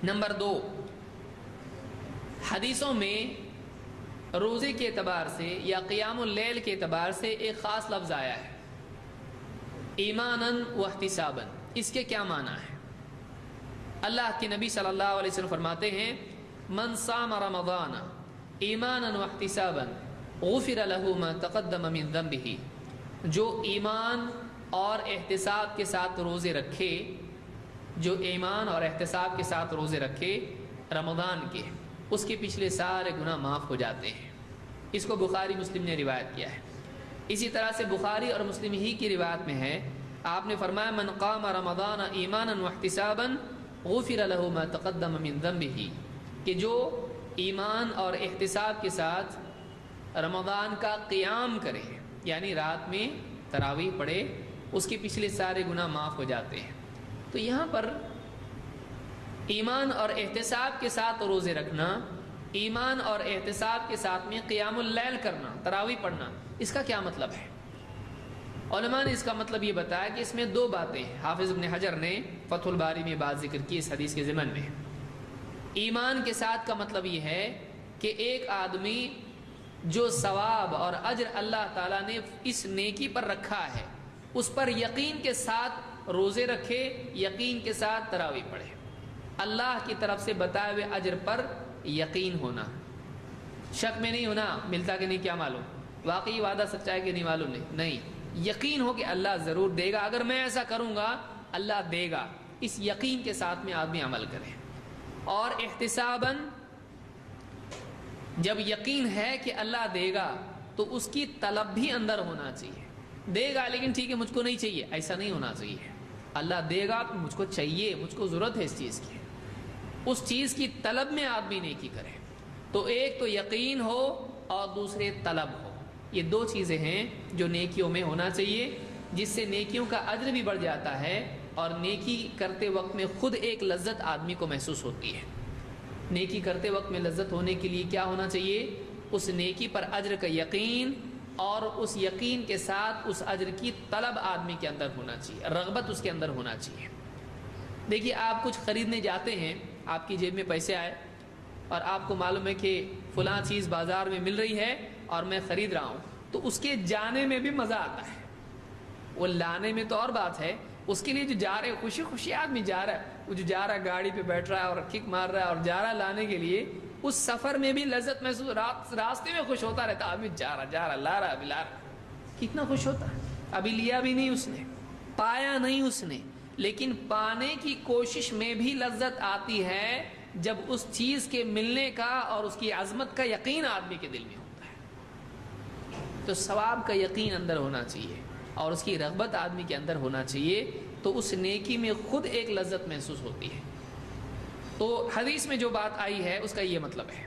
Number 2، حدیثوں میں روزے کے اعتبار سے یا قیام اللیل کے اعتبار سے ایک خاص لفظ آیا ہے، ایماناً واحتساباً۔ اس کے کیا معنی ہے؟ اللہ کے نبی صلی اللہ علیہ وسلم فرماتے ہیں من صام رمضان ایماناً واحتساباً غفر له ما تقدم من ذنبه، جو ایمان اور احتساب کے ساتھ روزے رکھے، جو ایمان اور احتساب کے ساتھ روزے رکھے رمضان کے، اس کے پچھلے سارے گناہ معاف ہو جاتے ہیں۔ اس کو بخاری مسلم نے روایت کیا ہے۔ اسی طرح سے بخاری اور مسلم ہی کی روایت میں ہے، آپ نے فرمایا من قام رمضان ایمانا واحتسابا غفر له ما تقدم من ذنبه، کہ جو ایمان اور احتساب کے ساتھ رمضان کا قیام کرے، یعنی رات میں تراویح پڑھے، اس کے پچھلے سارے گناہ معاف ہو جاتے ہیں۔ تو یہاں پر ایمان اور احتساب کے ساتھ روزے رکھنا، ایمان اور احتساب کے ساتھ میں قیام اللیل کرنا، تراویح پڑھنا، اس کا کیا مطلب ہے؟ علماء نے اس کا مطلب یہ بتایا کہ اس میں 2 باتیں ہیں۔ حافظ ابن حجر نے فتح الباری میں بات ذکر کی اس حدیث کے ضمن میں۔ ایمان کے ساتھ کا مطلب یہ ہے کہ ایک آدمی جو ثواب اور اجر اللہ تعالیٰ نے اس نیکی پر رکھا ہے، اس پر یقین کے ساتھ روزے رکھے، یقین کے ساتھ تراویح پڑھے۔ اللہ کی طرف سے بتائے ہوئے اجر پر یقین ہونا، شک میں نہیں ہونا ملتا کہ نہیں کیا معلوم، واقعی وعدہ سچا ہے کہ نہیں معلوم نہیں، یقین ہو کہ اللہ ضرور دے گا، اگر میں ایسا کروں گا اللہ دے گا، اس یقین کے ساتھ میں آدمی عمل کرے۔ اور احتساباً، جب یقین ہے کہ اللہ دے گا تو اس کی طلب بھی اندر ہونا چاہیے، دے گا لیکن ٹھیک ہے مجھ کو نہیں چاہیے، ایسا نہیں ہونا چاہیے۔ اللہ دے گا تو مجھ کو چاہیے، مجھ کو ضرورت ہے اس چیز کی، اس چیز کی طلب میں آدمی نیکی کرے۔ تو ایک تو یقین ہو اور دوسرے طلب ہو، یہ 2 چیزیں ہیں جو نیکیوں میں ہونا چاہیے، جس سے نیکیوں کا اجر بھی بڑھ جاتا ہے اور نیکی کرتے وقت میں خود ایک لذت آدمی کو محسوس ہوتی ہے۔ نیکی کرتے وقت میں لذت ہونے کے لیے کیا ہونا چاہیے؟ اس نیکی پر اجر کا یقین، اور اس یقین کے ساتھ اس اجر کی طلب آدمی کے اندر ہونا چاہیے، رغبت اس کے اندر ہونا چاہیے۔ دیکھیے آپ کچھ خریدنے جاتے ہیں، آپ کی جیب میں پیسے آئے اور آپ کو معلوم ہے کہ فلاں چیز بازار میں مل رہی ہے اور میں خرید رہا ہوں، تو اس کے جانے میں بھی مزہ آتا ہے، وہ لانے میں تو اور بات ہے، اس کے لیے جو جا رہے خوشی خوشی آدمی جا رہا ہے، وہ جو جا رہا ہے گاڑی پہ بیٹھ رہا ہے اور کک مار رہا ہے اور جا رہا ہے لانے کے لیے، اس سفر میں بھی لذت محسوس، راستے میں خوش ہوتا رہتا آدمی، جا رہا لا رہا، کتنا خوش ہوتا ہے۔ ابھی لیا بھی نہیں اس نے، پایا نہیں اس نے، لیکن پانے کی کوشش میں بھی لذت آتی ہے جب اس چیز کے ملنے کا اور اس کی عظمت کا یقین آدمی کے دل میں ہوتا ہے۔ تو ثواب کا یقین اندر ہونا چاہیے اور اس کی رغبت آدمی کے اندر ہونا چاہیے، تو اس نیکی میں خود ایک لذت محسوس ہوتی ہے۔ تو حدیث میں جو بات آئی ہے اس کا یہ مطلب ہے۔